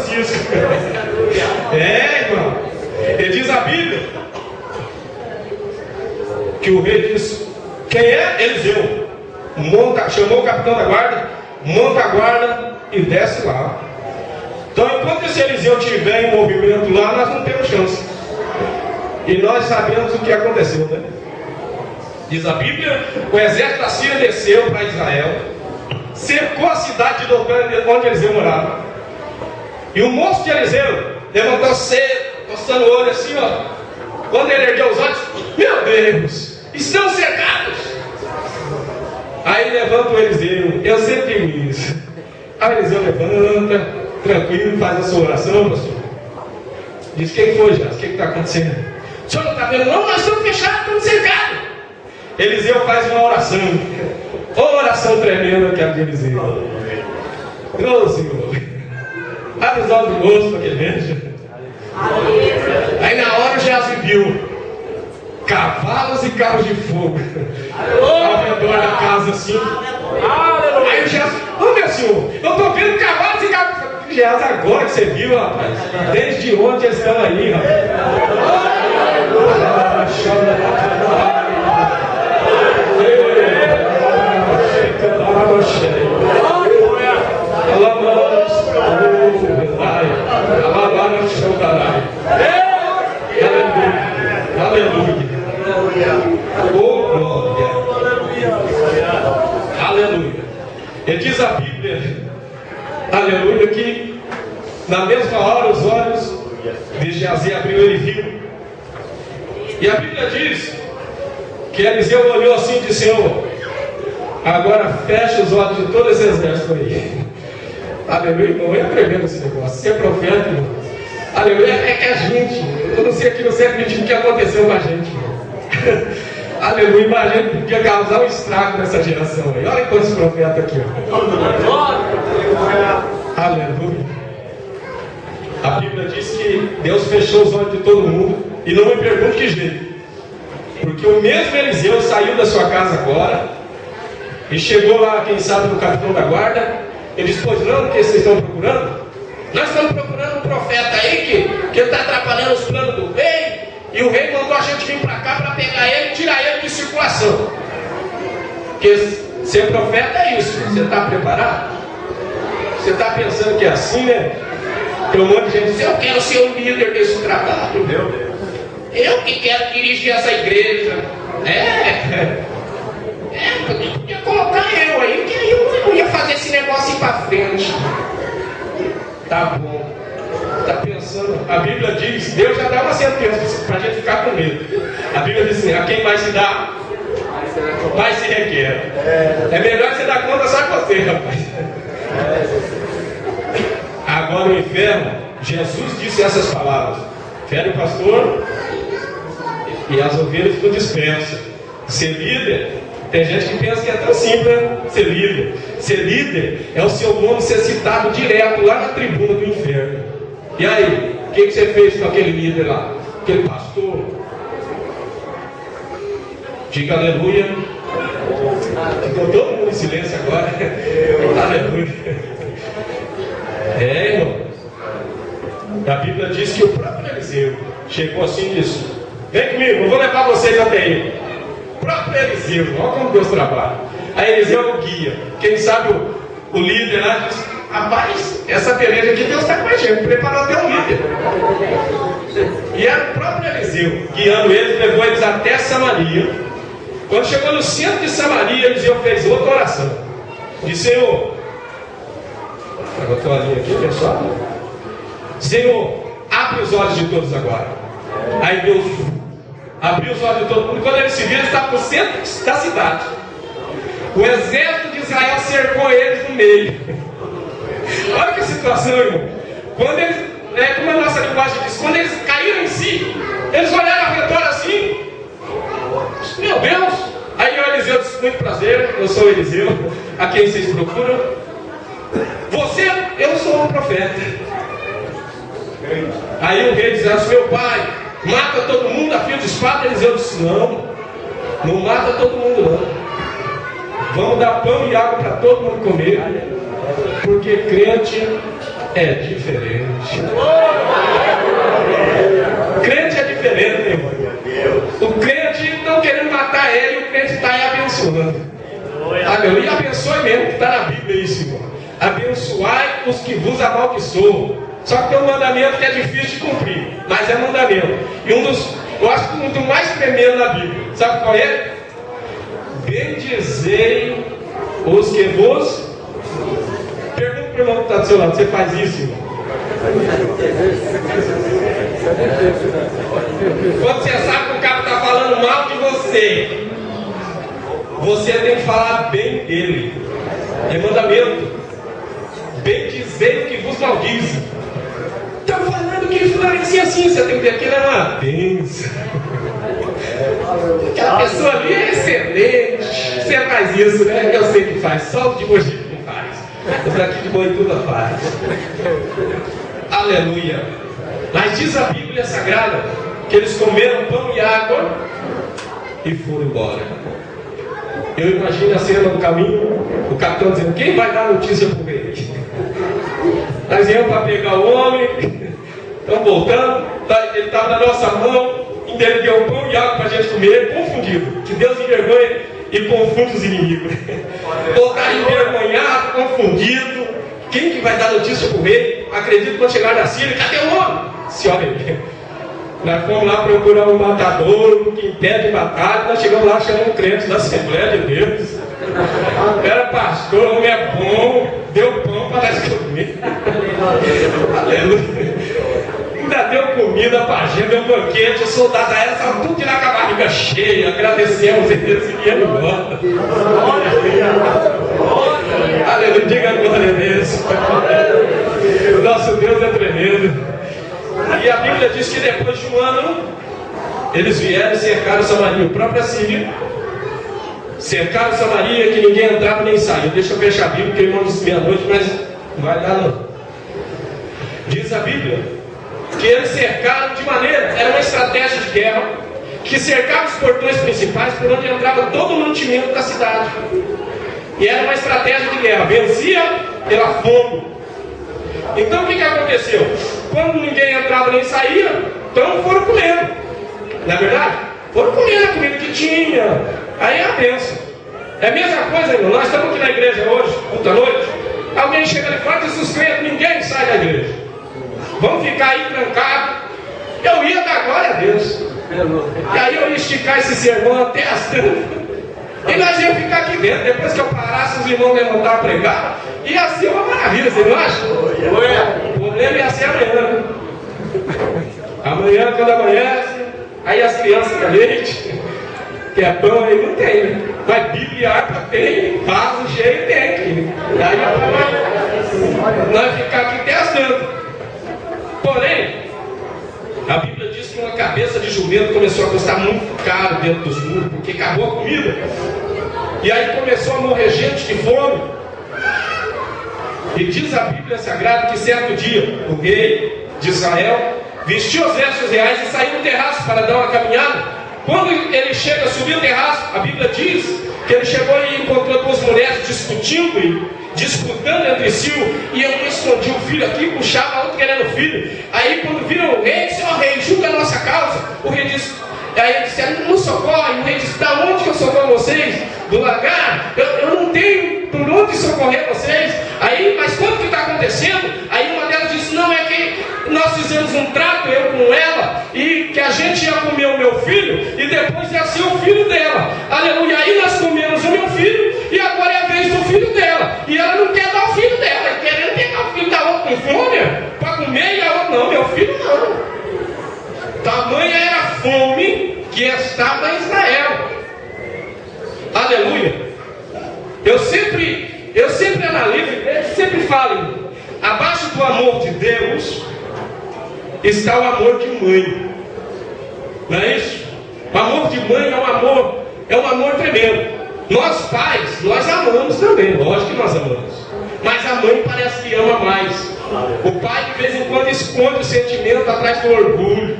Francisco. Irmão. Ele diz a Bíblia que o rei disse: quem é? Eliseu. Chamou o capitão da guarda, monta a guarda e desce lá. Então, enquanto esse Eliseu estiver em movimento lá, nós não temos chance. E nós sabemos o que aconteceu, né? Diz a Bíblia: o exército da Síria desceu para Israel, cercou a cidade de Dotã, onde Eliseu morava. E o moço de Eliseu levantou cedo, coçando o olho assim, ó. Quando ele ergueu os olhos: meu Deus, estão cercados. Aí levanta o Eliseu. Eu sempre digo isso. Aí o Eliseu levanta, tranquilo, faz a sua oração, pastor. Diz: quem foi, Jás? O que está acontecendo? O senhor não está vendo? Não, nós estamos fechados, estamos cercados. Eliseu faz uma oração. Uma oração tremenda que é a de Eliseu. Ô Senhor, abre os olhos do moço para que ele veja. Aí na hora o Jás viu cavalos e carros de fogo ao redor da casa assim. Aí o Jás: ô meu senhor, eu estou vendo cavalos e carros de fogo. Jás, agora que você viu, rapaz. Desde onde eles estão aí, rapaz? Aleluia. Oh, glória. Aleluia. Ele diz a Bíblia, aleluia, que na mesma hora os olhos de Geazi abriu, ele viu. E a Bíblia diz que Eliseu olhou assim e disse: Senhor, agora fecha os olhos de todo esse exército aí. Aleluia, irmão, é tremendo esse negócio. Você é profeta, irmão. Aleluia, é a gente. Eu não sei aqui no século XX o que aconteceu com a gente, irmão. Aleluia, imagina que podia causar um estrago nessa geração aí. Olha quantos profetas aqui, ó. Aleluia. A Bíblia diz que Deus fechou os olhos de todo mundo. E não me pergunte que jeito. Porque o mesmo Eliseu saiu da sua casa agora e chegou lá, quem sabe, no capitão da guarda. Ele disse: pois não, o que vocês estão procurando? Nós estamos procurando um profeta aí que está atrapalhando os planos do rei. E o rei mandou a gente vir para cá para pegar ele e tirar ele de circulação. Porque ser profeta é isso. Você está preparado? Você está pensando que é assim, né? Tem um monte de gente que diz: eu quero ser o líder desse trabalho. Meu Deus. Eu que quero dirigir essa igreja. Podia colocar eu aí, que aí eu ia fazer esse negócio ir para frente. Tá bom. Tá pensando? A Bíblia diz, Deus já dá uma sentença para a gente ficar com medo. A Bíblia diz assim: a quem mais se dá, mais se requer. É melhor você dar conta só de você, rapaz. Agora no inferno, Jesus disse essas palavras: fere o pastor e as ovelhas ficam dispersas. Ser líder, tem gente que pensa que é tão simples, né? Ser líder. Ser líder é o seu nome ser citado direto lá na tribuna do inferno. E aí, o que você fez com aquele líder lá? Aquele pastor? Diga aleluia. Ficou todo mundo em silêncio agora. Aleluia. Irmão. A Bíblia diz que o próprio Eliseu chegou assim e disse: vem comigo, eu vou levar vocês até ele. O próprio Eliseu, olha como Deus trabalha. Aí Eliseu é o guia. Quem sabe o líder lá diz: rapaz, essa peleja aqui Deus está com a gente, preparou até um líder. E era o próprio Eliseu guiando eles, levou eles até Samaria. Quando chegou no centro de Samaria, Eliseu fez outra oração. Disse: Senhor, botou a linha aqui, pessoal. Senhor, abre os olhos de todos agora. Aí Deus abriu os olhos de todo mundo. Quando eles se viram, eles estavam no centro da cidade. O exército de Israel cercou eles no meio. Olha que situação, irmão. Quando eles, como a nossa linguagem diz, quando eles caíram em si, eles olharam ao redor assim: meu Deus. Aí o Eliseu disse: muito prazer, eu sou o Eliseu, a quem vocês procuram. Você, eu sou um profeta. Aí o rei disse: meu pai, mata todo mundo a fio de espada. Eliseu disse: não mata todo mundo não. Vamos dar pão e água para todo mundo comer. Porque crente é diferente. O crente é diferente, meu irmão. O crente estão querendo matar ele, o crente está aí abençoando. Aleluia, abençoe mesmo, que está na Bíblia isso, irmão. Abençoai os que vos amaldiçoam. Só que tem um mandamento que é difícil de cumprir, mas é mandamento. E eu acho que um dos mais tremendos na Bíblia, sabe qual é? Bendizei os que vos... Pergunta para o irmão que está do seu lado, você faz isso, irmão? Quando você sabe que o cara está falando mal de você, você tem que falar bem dele. É mandamento. Bendizei o que vos maldiz. Está falando que florescia assim, você tem que ver aquilo é uma bênção. Aquela pessoa ali é excelente. Você faz isso, né? Eu sei que faz, só o de Mogi não faz. Os daqui de Boituva faz. Aleluia. Mas diz a Bíblia Sagrada que eles comeram pão e água e foram embora. Eu imagino a cena no caminho, o capitão dizendo: quem vai dar notícia para o rei? Nós viemos para pegar o homem, estamos voltando, ele estava na nossa mão, ainda ele deu pão e água para a gente comer, confundido. Que Deus envergonhe e confunde os inimigos. Voltar envergonhado, confundido. Quem que vai dar notícia para o rei? Acredito que quando chegar na Síria, cadê o homem? Se olha aí. Nós fomos lá procurar um matador, que impede batalha. Nós chegamos lá, chamamos crentes da Assembleia de Deus. Era pastor, o homem é bom, deu pão para nós comer. Aleluia. Ainda deu comida para a gente, deu banquete, os soldados aí estavam tudo tirando com a barriga cheia. Agradecemos eles e viemos embora. Aleluia, diga glória a Deus. O nosso Deus é tremendo. E a Bíblia diz que depois de um ano, eles vieram e cercaram Samaria. O próprio Assírio cercaram Samaria, que ninguém entrava nem saía. Deixa eu fechar a Bíblia, porque irmão disse meia-noite, mas não vai dar não. Diz a Bíblia que eles cercaram de maneira, era uma estratégia de guerra, que cercava os portões principais por onde entrava todo o mantimento da cidade. E era uma estratégia de guerra, vencia pela fome. Então o que aconteceu? Quando ninguém entrava nem saía, então foram comendo. Não é verdade? Foram comendo a comida que tinha. Aí é a bênção. É a mesma coisa, irmão. Nós estamos aqui na igreja hoje, ontem à noite. Alguém chega ali fora e diz: suspeito, ninguém sai da igreja. Vamos ficar aí trancados. Eu ia dar glória a Deus. E aí eu ia esticar esse sermão até as tantas. E nós íamos ficar aqui dentro. Depois que eu parasse, os irmãos levantar a pregar, ia ser uma maravilha, você não acha? O problema ia ser amanhã. Amanhã, quando amanhece, aí as crianças querem leite, que é pão, aí não tem, né? Mas Bíblia e água tem, vaso cheio tem aqui. Aí nós ficar aqui até as tantas. Porém, a Bíblia diz que uma cabeça de jumento começou a custar muito caro dentro dos muros, porque acabou a comida. E aí começou a morrer gente de fome. E diz a Bíblia Sagrada que certo dia o rei de Israel vestiu os vestes reais e saiu no terraço para dar uma caminhada. Quando ele chega a subir o terraço, a Bíblia diz que ele chegou e encontrou duas mulheres discutindo e disputando entre si, e um escondia o filho aqui, puxava a outra querendo o filho. Aí quando viram o rei, disse: ó rei, julga a nossa causa. O rei disse, aí ele disse: não socorre. O rei disse: da onde que eu socorro vocês? Do lagar? Eu não tenho por onde socorrer vocês. Aí, mas quando que está acontecendo? Aí uma delas disse: não, é que nós fizemos um trato, eu com ela, e que a gente ia comer o meu filho e depois ia ser o filho dela. Aleluia. Aí nós comemos o meu filho e agora é a vez do filho dela. E ela não quer dar o filho dela, querendo pegar o filho da outra com fome para comer, e a outra: não, meu filho não. Tamanha era a fome que estava em Israel. Aleluia. Eu sempre analiso, eu sempre falo: abaixo do amor de Deus está o amor de mãe. Não é isso? O amor de mãe é um amor tremendo. Nós pais, nós amamos também, lógico que nós amamos. Mas a mãe parece que ama mais. O pai de vez em quando esconde o sentimento atrás do orgulho,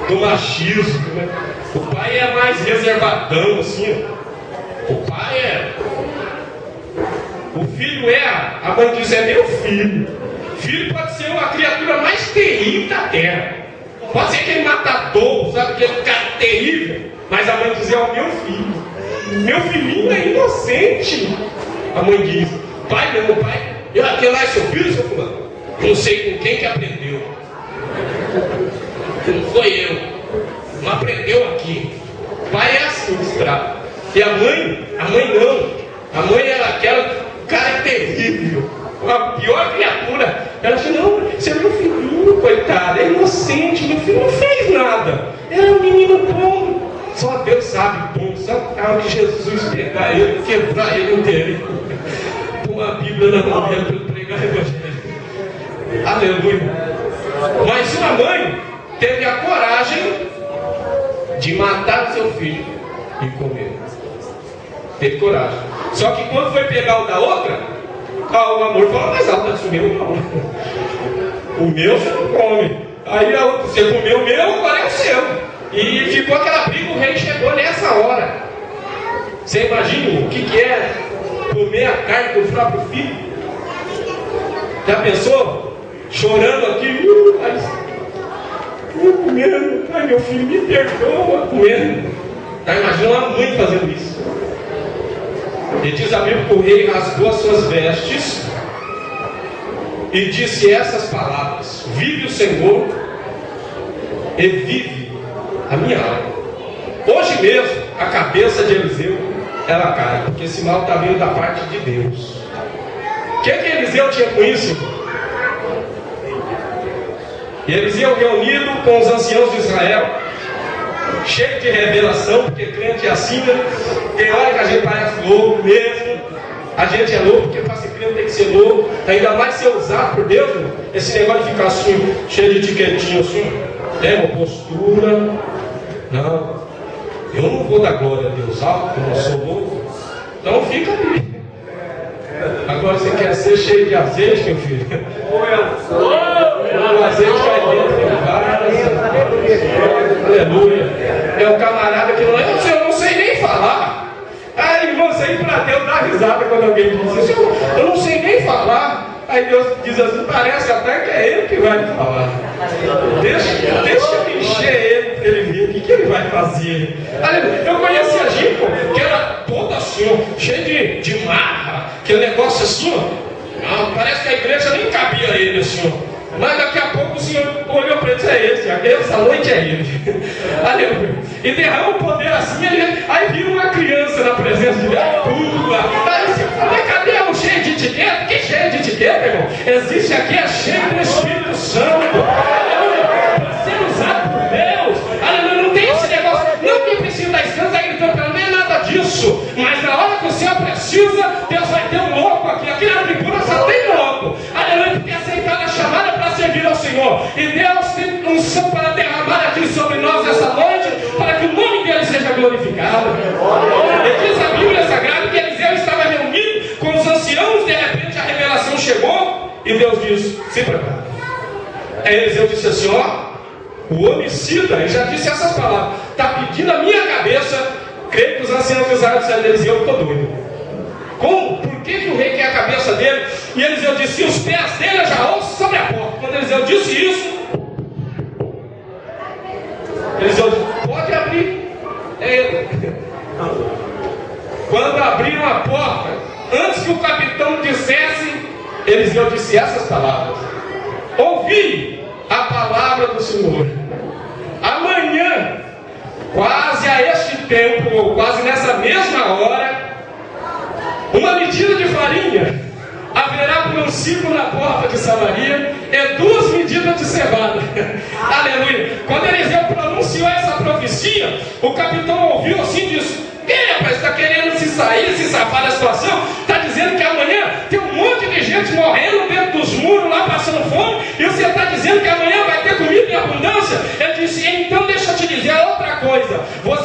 do machismo, né? O pai é mais reservadão, assim. O pai é... O filho é... A mãe diz: é meu filho. Filho pode ser a criatura mais terrível da terra. Pode ser aquele matador, sabe? Aquele cara terrível. Mas a mãe diz, é o meu filho. Meu filhinho é inocente. A mãe diz, pai não, pai. Aquele lá é seu filho, seu fulano? Não sei com quem que aprendeu. Não foi eu. Não aprendeu aqui. Pai é assim, estrado. E a mãe não. A mãe era aquela, cara terrível. A pior criatura. Ela disse, não, esse é meu filhinho, coitado, é inocente, meu filho não fez nada. Era um menino bom. Só Deus sabe bom, só a hora que Jesus pegar ele, quebrar ele inteiro. Pôr uma Bíblia na mão dele para ele pregar o Evangelho. Aleluia. Mas uma mãe teve a coragem de matar o seu filho e comer. Teve coragem. Só que quando foi pegar o da outra, o amor falou mais alto, mas o meu não. O meu você não come. Aí a outra, você comeu o meu, agora é o seu. E ficou aquela briga, o rei chegou nessa hora. Você imagina o que é comer a carne do próprio filho? Já pensou? Chorando aqui, comendo, ai meu filho, me perdoa, comendo. Tá, imagina uma mãe fazendo isso. E diz a Bíblia que o rei rasgou as suas vestes e disse essas palavras: vive o Senhor e vive a minha alma. Hoje mesmo a cabeça de Eliseu ela cai, porque esse mal está vindo da parte de Deus. O que Eliseu tinha com isso? E Eliseu reunido com os anciãos de Israel, cheio de revelação, porque crente é assim, né? Tem hora que a gente parece louco mesmo. A gente é louco, porque para ser crente tem que ser louco. Ainda mais ser usado por Deus, né? Esse negócio de ficar assim, cheio de etiquetinho assim, uma postura. Não, eu não vou dar glória a Deus alto, eu não sou louco. Então fica ali. Agora você quer ser cheio de azeite, meu filho? O azeite vai dentro, tem várias. Aleluia. É o camarada que não é. Eu não sei nem falar. Aí você ir para Deus dá risada quando alguém diz isso. Eu não sei nem falar. Aí Deus diz assim, parece até que é ele que vai me falar. Deixa eu encher ele para ele ver o que ele vai fazer. Eu conhecia gente que era toda assim, ó, cheio de marra, aquele negócio assim, ó. Parece que a igreja nem cabia a ele assim, ó. Mas daqui a pouco o Senhor olhou para ele e disse, é esse, essa noite é ele. Aleluia. E derrama o poder assim, aí vira uma criança na presença de Deus. Aí você fala, cadê o cheio de etiqueta? Que cheio de etiqueta, irmão? Existe aqui, é cheio do Espírito Santo. Aleluia. Para ser usado por Deus. Aleluia. Não tem esse negócio. Não que precisa da escansa aí gritando, não é nada disso. Mas na hora que o Senhor precisa, Deus vai ter um louco aqui. Aqui na tribuna só tem louco. Aleluia. Porque aceitar a chamada para servir ao Senhor. E Deus tem unção para derramar aqui sobre nós essa noite, para que o nome dele seja glorificado. E diz a Bíblia Sagrada que Eliseu estava reunido com os anciãos, de repente a revelação chegou, e Deus diz, se prepara. Aí Eliseu disse assim, ó, o homicida, ele já disse essas palavras, está pedindo a minha cabeça. Creio que os anciãos de Israel disseram, Eliseu, eu estou doido. Como? Por que o rei quer a cabeça dele? E Eliseu disse, os pés dele já ouço sobre a porta. Quando Eliseu disse isso, Eliseu disse, pode abrir. É ele. Quando abriram a porta, antes que o capitão dissesse, Eliseu disse essas palavras: ouvi a palavra do Senhor. Amanhã, quase a este tempo, ou quase nessa mesma hora, uma medida de farinha haverá por um ciclo na porta de Samaria e 2 medidas de cevada. Aleluia. Quando Eliseu pronunciou essa profecia, o capitão ouviu assim e disse: rapaz, está querendo se sair, se safar da situação? Está dizendo que amanhã tem um monte de gente morrendo dentro dos muros lá passando fome, e você está dizendo que amanhã vai ter comida em abundância? Ele disse: então deixa eu te dizer outra coisa. Você